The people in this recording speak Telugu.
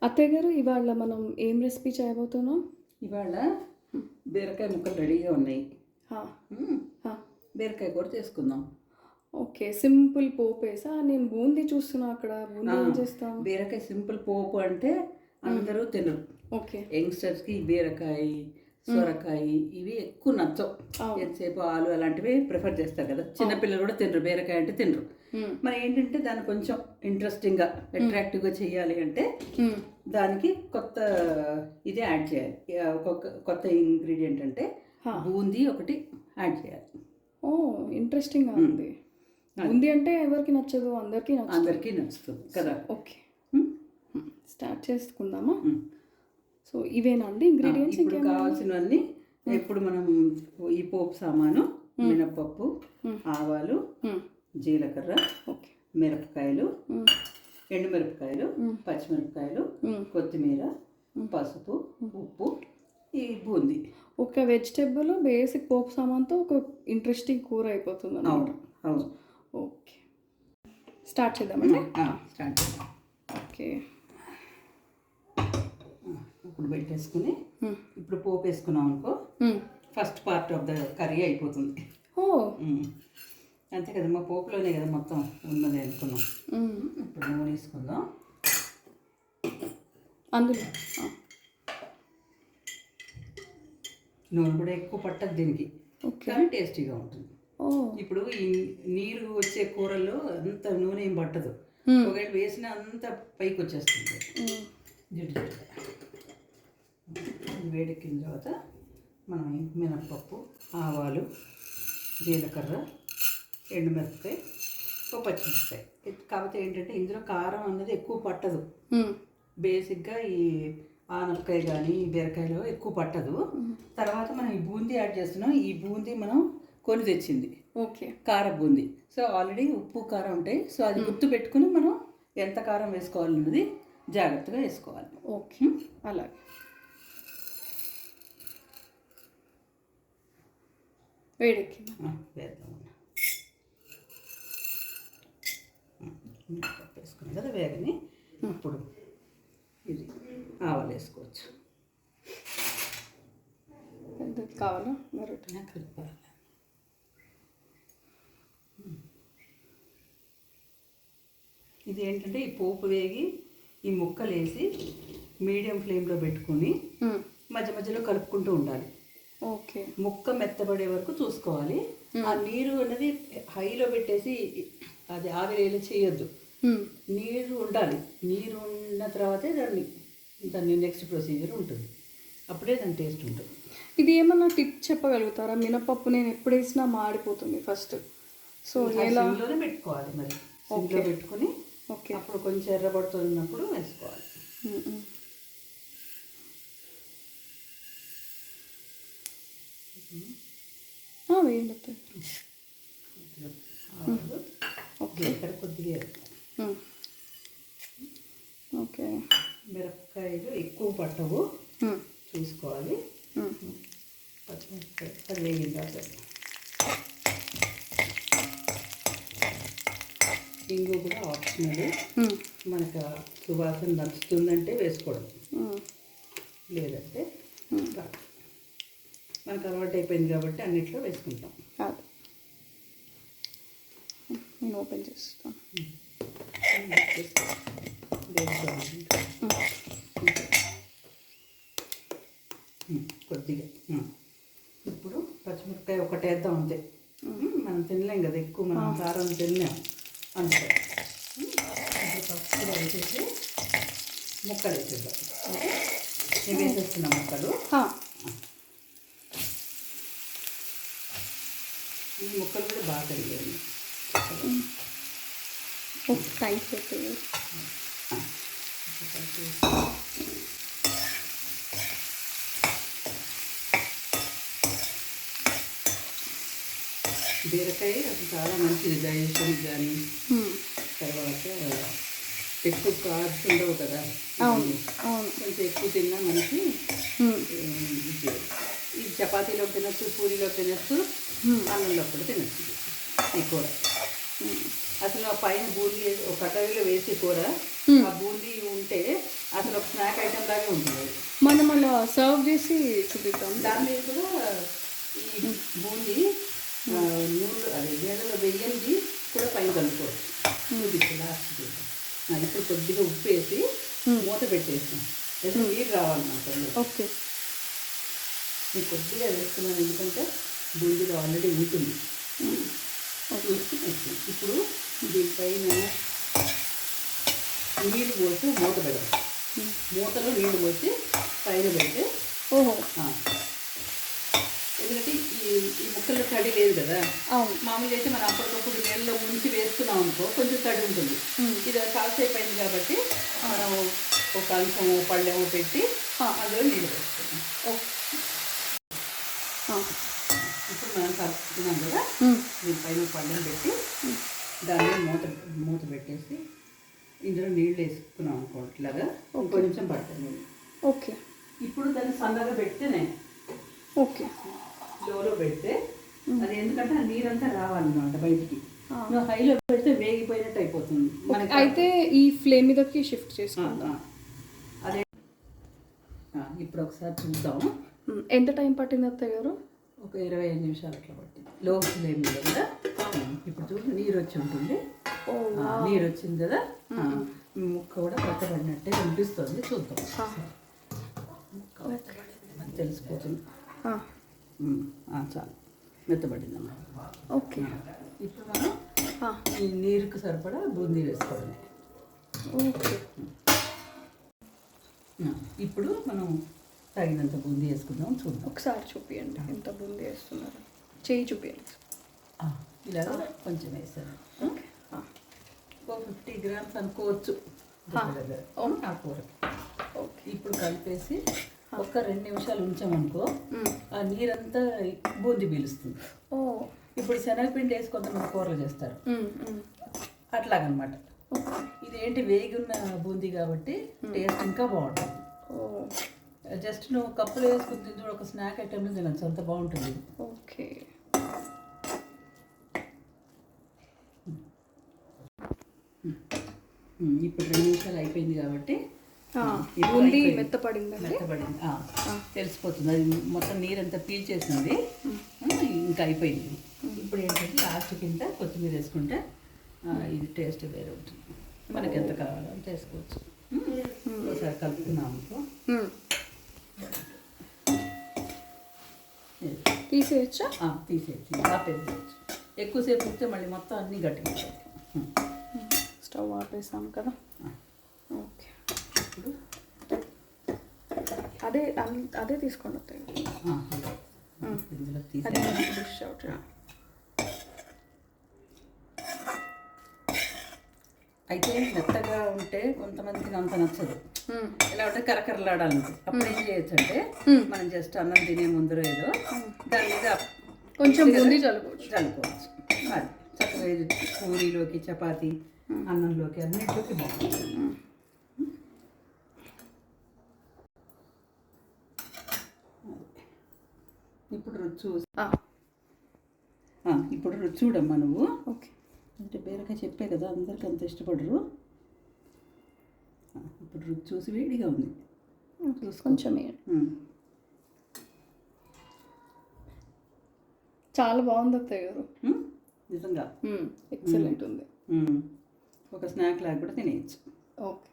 అత్తయ్య గారు ఇవాళ మనం ఏం రెసిపీ చేయబోతున్నాం? ఇవాళ బీరకాయ ముక్కలు రెడీగా ఉన్నాయి. హా, మ్మ్. హా. బీరకాయ కూర చేసుకుందాం. ఓకే, సింపుల్ పోపేసా? నేను బూందీ చూస్తున్నా అక్కడ. బూందీ ఏం చేస్తాం? బీరకాయ సింపుల్ పోపు అంటే అందరూ తినరు. ఓకే. యంగ్స్టర్స్కి బీరకాయ, సొరకాయ ఇవి ఎక్కువ నచ్చవు. ఎంతసేపు ఆలు అలాంటివి ప్రిఫర్ చేస్తారు కదా. చిన్నపిల్లలు కూడా తినరు, బీరకాయ అంటే తినరు. మరి ఏంటంటే దాన్ని కొంచెం ఇంట్రెస్టింగ్గా అట్రాక్టివ్గా చేయాలి అంటే దానికి కొత్త ఇది యాడ్ చేయాలి. కొత్త ఇంగ్రీడియంట్ అంటే బూందీ ఒకటి యాడ్ చేయాలి. ఓ, ఇంట్రెస్టింగ్గా ఉంది. బూందీ అంటే ఎవరికి నచ్చదు? అందరికీ నచ్చుతుంది కదా. ఓకే, స్టార్ట్ చేసుకుందామా? సో ఇవేనా అండి ఇంగ్రీడియంట్స్? ఇప్పుడు కావాల్సినవన్నీ ఇప్పుడు మనం ఈ పోపు సామాను మినపప్పు, ఆవాలు, జీలకర్ర, మిరపకాయలు, ఎండుమిరపకాయలు, పచ్చిమిరపకాయలు, కొత్తిమీర, పసుపు, ఉప్పు, ఈ బూందీ. ఒక వెజిటేబుల్ బేసిక్ పోపు సామాన్తో ఒక ఇంట్రెస్టింగ్ కూర అయిపోతుంది అన్నమాట. అవును. ఓకే, స్టార్ట్ చేద్దామండి. స్టార్ట్ చేద్దాం. ఓకే, ఇప్పుడు పెట్టేసుకుని ఇప్పుడు పోపు వేసుకున్నాం అనుకో, first part of the curry అయిపోతుంది. ఓ, అంతే కదా, మా పోపులోనే కదా మొత్తం ఉన్నది అనుకున్నాం. ఇప్పుడు నూనె వేసుకుందాం. అందులో నూనె కూడా ఎక్కువ పట్టదు దీనికి, కానీ టేస్టీగా ఉంటుంది. ఇప్పుడు ఈ నీరు వచ్చే కూరల్లో అంత నూనె ఏం పట్టదు. ఒకవేళ వేసిన అంత పైకి వచ్చేస్తుంది. వేడెక్కిన తర్వాత మనం మినప్పప్పు, ఆవాలు, జీలకర్ర, ఎండుమిరపకాయ, పచ్చిమిరపకాయ. కాకపోతే ఏంటంటే ఇందులో కారం అనేది ఎక్కువ పట్టదు. బేసిక్గా ఈ ఆనపకాయ కానీ బీరకాయలో ఎక్కువ పట్టదు. తర్వాత మనం ఈ బూందీ యాడ్ చేస్తున్నాం. ఈ బూందీ మనం కొని తెచ్చింది. ఓకే, కారం బూందీ. సో ఆల్రెడీ ఉప్పు కారం ఉంటాయి. సో అది గుర్తు పెట్టుకుని మనం ఎంత కారం వేసుకోవాలన్నది జాగ్రత్తగా వేసుకోవాలి. ఓకే, అలాగే. వేడెక్కి వేద్దాం. వేసుకున్నాం కదా వేగని. ఇప్పుడు ఇది ఆవాలు వేసుకోవచ్చు. పెద్దది కావాలా? కలుపుకోవాలి. ఇది ఏంటంటే ఈ పోపు వేగి ఈ ముక్కలు వేసి మీడియం ఫ్లేమ్లో పెట్టుకుని మధ్య మధ్యలో కలుపుకుంటూ ఉండాలి. ఓకే, ముక్క మెత్తబడే వరకు చూసుకోవాలి. ఆ నీరు అనేది హైలో పెట్టేసి అది ఆవిరేలా చేయొద్దు. నీరు ఉండాలి. నీరు ఉన్న తర్వాతే దాన్ని నెక్స్ట్ ప్రొసీజర్ ఉంటుంది. అప్పుడే దాని టేస్ట్ ఉంటుంది. ఇది ఏమన్నా టిప్ చెప్పగలుగుతారా? మినపప్పు నేను ఎప్పుడు వేసినా మాడిపోతుంది ఫస్ట్. సో ఎలా పెట్టుకోవాలి? మరి సిమ్లో పెట్టుకుని అప్పుడు కొంచెం ఎర్రబడుతున్నప్పుడు వేసుకోవాలి. వేయండి. ఇక్కడ కొద్దిగా ఓకే, మిరపకాయలు ఎక్కువ పట్టవు, చూసుకోవాలి. పచ్చిమిరపకాయ అది వేగిన తర్వాత ఇంగు కూడా ఆప్షనల్. మనకు సువాసన నచ్చుతుందంటే వేసుకోవడం, లేదంటే మనకు అలవాటు అయిపోయింది కాబట్టి అన్నిట్లో వేసుకుంటాం. నేను ఓపెన్ చేస్తాను. కొద్దిగా ఇప్పుడు పచ్చిమిరపకాయ ఒకటి వేద్దాం అంతే. మనం తినలేం కదా ఎక్కువ, మనం కారం తిన్నాం అంతే. పసుపు వేసేసి ముక్కలు వేసేద్దాం. నేను వేసేస్తున్నా ముక్కలు. ఈ ముక్కలు కూడా బాగా కరిగాయి. టైట్ పెట్టేది. బీరకాయ అసలు చాలా మంచిది డైజెషన్ కానీ. తర్వాత ఎక్కువ కార్బ్స్ ఉండవు కదా. కొంచెం ఎక్కువ తిన్నా మనకి ఇది చపాతీలో తినచ్చు, పూరీలో తినచ్చు, అన్నంలో కూడా తినచ్చు ఈ కూర. అసలు ఆ పైన బూందీ ఒక కటాయిలో వేసి కూర, ఆ బూందీ ఉంటే అసలు ఒక స్నాక్ ఐటమ్ లాగే ఉంటుంది అది. మనం అలా సర్వ్ చేసి చూపిద్దాం. దాని మీద కూడా ఈ బూందీ నూనె అది నీళ్ళలో వెయ్యింది కూడా పైన కలుపుకోవచ్చు. చూపించు లాస్ట్ చూద్దాం. ఇప్పుడు కొద్దిగా ఉప్పు వేసి మూత పెట్టేసాం. ఎందుకు నీరు రావాలి నాకు అందులో. ఓకే. నేను కొద్దిగా వేస్తున్నాను ఎందుకంటే బూందీలో ఆల్రెడీ ఉంటుంది. ఇప్పుడు దీనిపైన నీళ్ళు పోసి మూత పెడతాం. మూతలో నీళ్ళు పోసి పైన పెడితే ఓహో, ఎందుకంటే ఈ ముక్కల్లో తడి లేదు కదా. అవును. మామూలుగా అయితే మనం అప్పటికప్పుడు నీళ్ళలో ముంచి వేస్తున్నాం అనుకో కొంచెం తడి ఉంటుంది. ఇది కాసేపు అయింది కాబట్టి మనం ఒక అంశం పళ్ళెమో పెట్టి అందులో నీళ్ళు వేస్తున్నాం. ఇప్పుడు మనం కలుపుతున్నాం కదా, దీనిపైన పళ్ళెం పెట్టి దాన్ని మూత పెట్టేసి ఇందులో నీళ్ళు వేసుకున్నాం అనుకో ఇట్లాగా కొంచెం పడుతుంది. ఓకే. ఇప్పుడు దాన్ని సన్నగా పెడితేనే ఓకే, లోలో పెడితే అది ఎందుకంటే ఆ నీరంతా రావాలన్నమాట బయటికి. నువ్వు హైలో పెడితే వేగిపోయినట్టు అయిపోతుంది మనకి. అయితే ఈ ఫ్లేమ్ మీదకి షిఫ్ట్ చేసుకుందాం. అదే ఇప్పుడు ఒకసారి చూద్దాం. ఎంత టైం పట్టింది అత్తయ్య గారు? ఒక 25 నిమిషాలు అట్లా పట్టింది లో ఫ్లేమ్ మీద కదా. ఇప్పుడు చూడు నీరు వచ్చి ఉంటుంది. నీరు వచ్చింది కదా, ముక్క కూడా పట్టబడినట్టే అనిపిస్తుంది. చూద్దాం, తెలిసిపోతుంది. చాలు మెత్తబడిందమ్మా. ఓకే. ఇప్పుడు మనం ఈ నీరుకు సరిపడా బూందీ వేసుకోవడమే. ఓకే. ఇప్పుడు మనం తగినంత బూందీ వేసుకుందాం. చూద్దాం, ఒకసారి చూపియండి ఎంత బూందీ వేస్తున్నారు. చేయి చూపియండి. ఇలా కొంచెం వేసాను. ఓకే. ఒక 50 గ్రామ్స్ అనుకోవచ్చు ఆ కూరకి. ఓకే. ఇప్పుడు కలిపేసి ఒక 2 నిమిషాలు ఉంచామనుకో ఆ నీరంతా బూందీ పీలుస్తుంది. ఇప్పుడు శనగపిండి వేసి కొంతమంది కూరలు చేస్తారు, అట్లాగనమాట. ఇదేంటి వేగున్న బూందీ కాబట్టి టేస్ట్ ఇంకా బాగుంటుంది. జస్ట్ నువ్వు కప్పులో వేసుకుని తింటే ఒక స్నాక్ ఐటెంలో తినచ్చు, అంత బాగుంటుంది. ఓకే. ఇప్పుడు 2 నిమిషాలు అయిపోయింది కాబట్టి బూందీ మెత్తపడింది. తెలిసిపోతుంది, అది మొత్తం నీరంతా పీల్చేసింది, ఇంకా అయిపోయింది. ఇప్పుడు ఏంటంటే లాస్ట్ కింద కొత్తిమీర వేసుకుంటే ఇది టేస్ట్ వేరే ఉంటుంది. మనకి ఎంత కావాలో అంత వేసుకోవచ్చు. ఒకసారి కలుపుకున్నాం అనుకో తీసేయచ్చా? తీసేయచ్చు, ఆపేసేయచ్చు. ఎక్కువసేపు ఉంటే మళ్ళీ మొత్తం అన్నీ గట్టిగా స్టవ్ ఆపేసాం కదా. ఓకే. ఇప్పుడు అదే తీసుకోండి వస్తాయి. ఇందులో తీసి డిష్ అవుట్. అయితే మెత్తగా ఉంటే కొంతమందికి అంత నచ్చదు. ఎలా ఉంటే కరకరలాడాలంటే అప్పుడు ఏం చేయొచ్చు అంటే మనం జస్ట్ అన్నం తినే ముందర ఏదో దాని మీద కొంచెం బూందీ చల్లుకోవచ్చు. అది చక్కగా పూరీలోకి, చపాతీ, అన్నంలోకి, అన్నింటిలోకి బాగుంటుంది. ఇప్పుడు రుచి చూడమ్మా నువ్వు. ఓకే. అంటే బీరకాయ చెప్పే కదా అందరికి అంత ఇష్టపడరు. ఇప్పుడు రుచి చూసి వేడిగా ఉంది, కొంచెం చాలా బాగుంది అత్తయ్య గారు, నిజంగా ఎక్సలెంట్ ఉంది. ఒక స్నాక్ లాగా కూడా తినేయచ్చు. ఓకే.